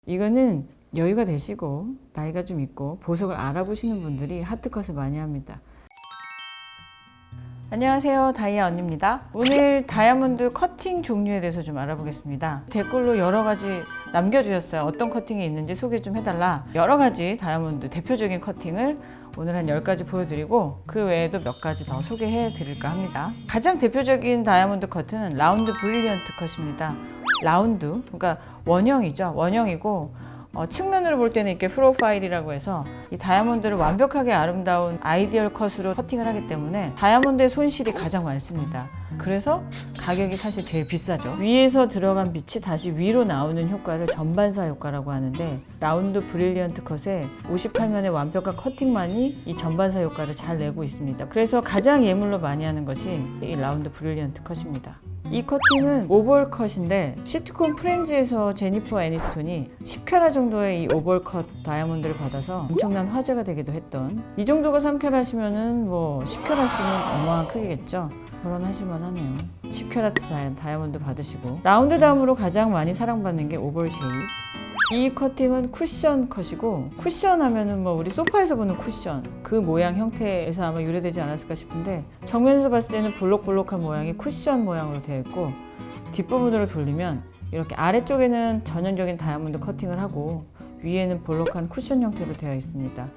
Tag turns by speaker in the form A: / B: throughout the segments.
A: 이거는 여유가 되시고 나이가 좀 있고 보석을 알아보시는 분들이 하트컷을 많이 합니다. 안녕하세요, 다이아 언니입니다. 오늘 다이아몬드 커팅 종류에 대해서 좀 알아보겠습니다. 댓글로 여러 가지 남겨주셨어요. 어떤 커팅이 있는지 소개 좀 해달라. 여러 가지 다이아몬드 대표적인 커팅을 오늘 한 10가지 보여드리고 그 외에도 몇 가지 더 소개해 드릴까 합니다. 가장 대표적인 다이아몬드 커트는 라운드 브릴리언트 컷입니다. 라운드, 그러니까 원형이죠. 원형이고 측면으로 볼 때는 이렇게 프로파일이라고 해서 이 다이아몬드를 완벽하게 아름다운 아이디얼 컷으로 커팅을 하기 때문에 다이아몬드의 손실이 가장 많습니다. 그래서 가격이 사실 제일 비싸죠. 위에서 들어간 빛이 다시 위로 나오는 효과를 전반사 효과라고 하는데 라운드 브릴리언트 컷의 58면의 완벽한 커팅만이 이 전반사 효과를 잘 내고 있습니다. 그래서 가장 예물로 많이 하는 것이 이 라운드 브릴리언트 컷입니다. 이 커팅은 오벌 컷인데 시트콤 프렌즈에서 제니퍼 애니스톤이 10캐럿 정도의 이 오벌 컷 다이아몬드를 받아서 엄청난 화제가 되기도 했던, 이 정도가 3캐럿이면은 뭐 10캐럿이면 어마어마한 크기겠죠. 결혼하실만 하네요. 10캐럿 다이아몬드 받으시고, 라운드 다음으로 가장 많이 사랑받는 게 오벌 쉐입. 이 커팅은 쿠션 컷이고, 쿠션 하면은 뭐 우리 소파에서 보는 쿠션 그 모양 형태에서 아마 유래되지 않았을까 싶은데, 정면에서 봤을 때는 볼록볼록한 모양이 쿠션 모양으로 되어 있고, 뒷부분으로 돌리면 이렇게 아래쪽에는 전형적인 다이아몬드 커팅을 하고 위에는 볼록한 쿠션 형태로 되어 있습니다.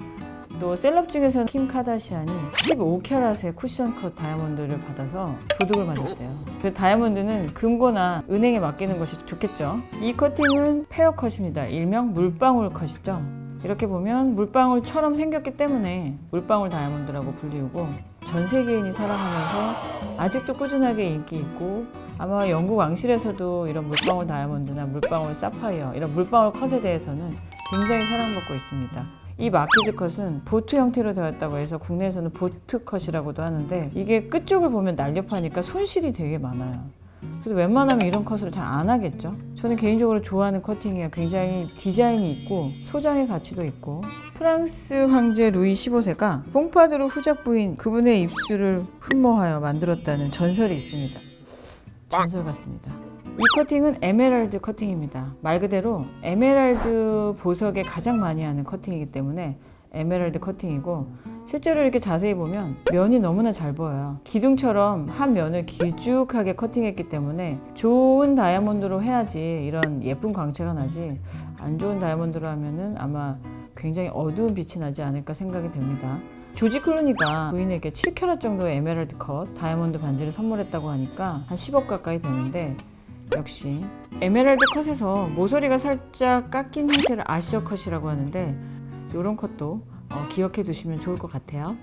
A: 또 셀럽 중에서는 킴 카다시안이 15캐럿의 쿠션 컷 다이아몬드를 받아서 도둑을 맞았대요. 그 다이아몬드는 금고나 은행에 맡기는 것이 좋겠죠. 이 커팅은 페어 컷입니다. 일명 물방울 컷이죠. 이렇게 보면 물방울처럼 생겼기 때문에 물방울 다이아몬드라고 불리우고, 전 세계인이 사랑하면서 아직도 꾸준하게 인기 있고, 아마 영국 왕실에서도 이런 물방울 다이아몬드나 물방울 사파이어, 이런 물방울 컷에 대해서는 굉장히 사랑받고 있습니다. 이 마키즈 컷은 보트 형태로 되었다고 해서 국내에서는 보트 컷이라고도 하는데, 이게 끝쪽을 보면 날렵하니까 손실이 되게 많아요. 그래서 웬만하면 이런 컷을 잘 안 하겠죠. 저는 개인적으로 좋아하는 커팅이에요. 굉장히 디자인이 있고 소장의 가치도 있고. 프랑스 황제 루이 15세가 뽕파드로 후작 부인 그분의 입술을 흠모하여 만들었다는 전설이 있습니다. 전설 같습니다. 이 커팅은 에메랄드 커팅입니다. 말 그대로 에메랄드 보석에 가장 많이 하는 커팅이기 때문에 에메랄드 커팅이고, 실제로 이렇게 자세히 보면 면이 너무나 잘 보여요. 기둥처럼 한 면을 길쭉하게 커팅했기 때문에 좋은 다이아몬드로 해야지 이런 예쁜 광채가 나지, 안 좋은 다이아몬드로 하면은 아마 굉장히 어두운 빛이 나지 않을까 생각이 됩니다. 조지 클루니가 부인에게 7캐럿 정도의 에메랄드 컷 다이아몬드 반지를 선물했다고 하니까 한 10억 가까이 되는데, 역시 에메랄드 컷에서 모서리가 살짝 깎인 형태를 아시어 컷이라고 하는데, 이런 컷도 기억해 두시면 좋을 것 같아요.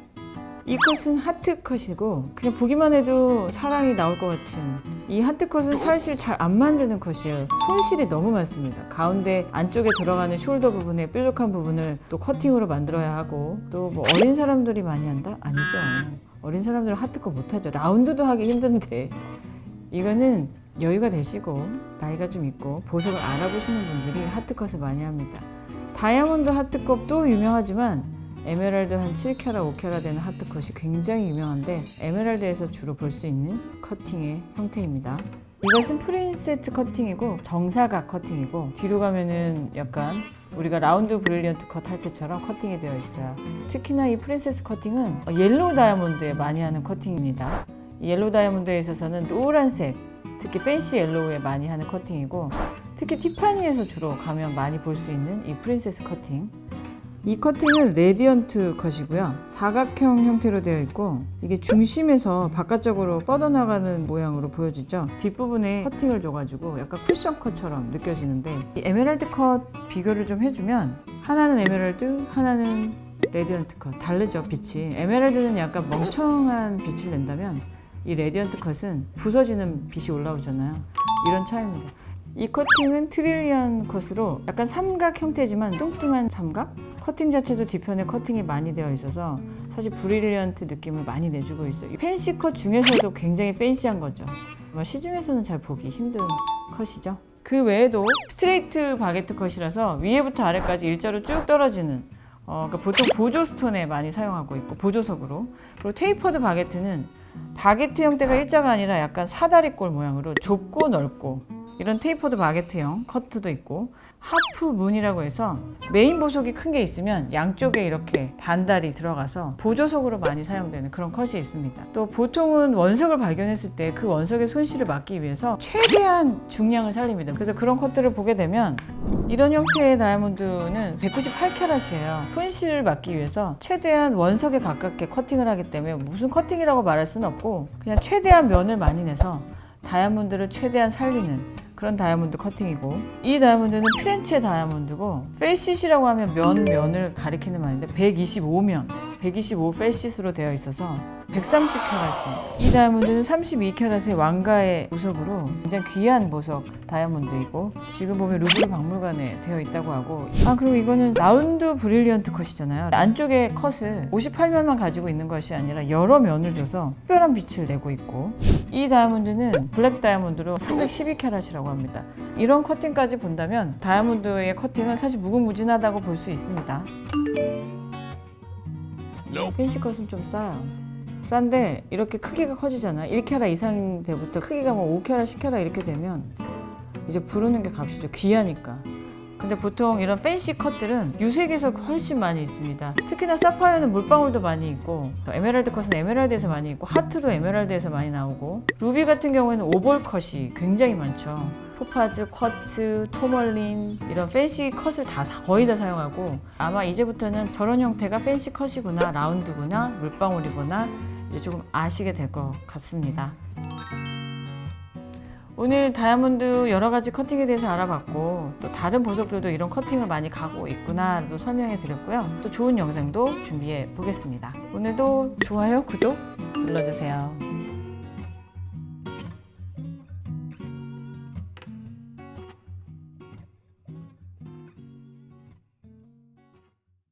A: 이 컷은 하트 컷이고, 그냥 보기만 해도 사랑이 나올 것 같은, 이 하트 컷은 사실 잘 안 만드는 컷이에요. 손실이 너무 많습니다. 가운데 안쪽에 들어가는 숄더 부분의 뾰족한 부분을 또 커팅으로 만들어야 하고, 또 뭐 어린 사람들이 많이 한다? 아니죠. 어린 사람들은 하트 컷 못하죠. 라운드도 하기 힘든데. 이거는 여유가 되시고 나이가 좀 있고 보석을 알아보시는 분들이 하트 컷을 많이 합니다. 다이아몬드 하트 컷도 유명하지만 에메랄드 한 7캐럿, 5캐럿 되는 하트 컷이 굉장히 유명한데, 에메랄드에서 주로 볼 수 있는 커팅의 형태입니다. 이것은 프린세스 커팅이고 정사각 커팅이고, 뒤로 가면은 약간 우리가 라운드 브릴리언트 컷 할 때처럼 커팅이 되어 있어요. 특히나 이 프린세스 커팅은 옐로우 다이아몬드에 많이 하는 커팅입니다. 이 옐로우 다이아몬드에 있어서는 노란색, 특히 팬시 옐로우에 많이 하는 커팅이고, 특히 티파니에서 주로 가면 많이 볼 수 있는 이 프린세스 커팅. 이 커팅은 레디언트 컷이고요. 사각형 형태로 되어 있고, 이게 중심에서 바깥쪽으로 뻗어나가는 모양으로 보여지죠. 뒷부분에 커팅을 줘가지고 약간 쿠션 컷처럼 느껴지는데, 이 에메랄드 컷 비교를 좀 해주면 하나는 에메랄드, 하나는 레디언트 컷. 다르죠, 빛이. 에메랄드는 약간 멍청한 빛을 낸다면 이 레디언트 컷은 부서지는 빛이 올라오잖아요. 이런 차이입니다. 이 커팅은 트릴리언 컷으로 약간 삼각 형태지만 뚱뚱한 삼각? 커팅 자체도 뒤편에 커팅이 많이 되어 있어서 사실 브릴리언트 느낌을 많이 내주고 있어요. 팬시 컷 중에서도 굉장히 팬시한 거죠. 시중에서는 잘 보기 힘든 컷이죠. 그 외에도 스트레이트 바게트 컷이라서 위에부터 아래까지 일자로 쭉 떨어지는, 그러니까 보통 보조 스톤에 많이 사용하고 있고, 보조석으로. 그리고 테이퍼드 바게트는 바게트 형태가 일자가 아니라 약간 사다리꼴 모양으로 좁고 넓고, 이런 테이퍼드 바게트형 커트도 있고, 하프 문이라고 해서 메인 보석이 큰 게 있으면 양쪽에 이렇게 반달이 들어가서 보조석으로 많이 사용되는 그런 컷이 있습니다. 또 보통은 원석을 발견했을 때 그 원석의 손실을 막기 위해서 최대한 중량을 살립니다. 그래서 그런 컷들을 보게 되면 이런 형태의 다이아몬드는 198캐럿이에요. 손실을 막기 위해서 최대한 원석에 가깝게 커팅을 하기 때문에 무슨 커팅이라고 말할 수는 없고 그냥 최대한 면을 많이 내서 다이아몬드를 최대한 살리는 그런 다이아몬드 커팅이고, 이 다이아몬드는 피렌체 다이아몬드고 페이시시라고 하면 면을 가리키는 말인데 125면 125 페이시스로 되어 있어서 130캐럿입니다. 이 다이아몬드는 32캐럿의 왕가의 보석으로 굉장히 귀한 보석 다이아몬드이고, 지금 보면 루브르 박물관에 되어 있다고 하고, 그리고 이거는 라운드 브릴리언트 컷이잖아요. 안쪽에 컷을 58면만 가지고 있는 것이 아니라 여러 면을 줘서 특별한 빛을 내고 있고, 이 다이아몬드는 블랙 다이아몬드로 312캐럿이라고 합니다. 이런 커팅까지 본다면 다이아몬드의 커팅은 사실 무궁무진하다고 볼 수 있습니다. 펜시 컷은 좀 싸요. 싼데 이렇게 크기가 커지잖아. 1캐럿 이상 때부터 크기가 뭐 5캐럿, 10캐럿 이렇게 되면 이제 부르는 게 값이죠. 귀하니까. 근데 보통 이런 팬시 컷들은 유색에서 훨씬 많이 있습니다. 특히나 사파이어는 물방울도 많이 있고, 에메랄드 컷은 에메랄드에서 많이 있고, 하트도 에메랄드에서 많이 나오고, 루비 같은 경우에는 오벌 컷이 굉장히 많죠. 토파즈, 쿼츠, 토멀린 이런 팬시 컷을 거의 다 사용하고, 아마 이제부터는 저런 형태가 팬시 컷이구나, 라운드구나, 물방울이구나 이제 조금 아시게 될 것 같습니다. 오늘 다이아몬드 여러 가지 커팅에 대해서 알아봤고, 또 다른 보석들도 이런 커팅을 많이 가고 있구나도 설명해 드렸고요. 또 좋은 영상도 준비해 보겠습니다. 오늘도 좋아요, 구독 눌러주세요.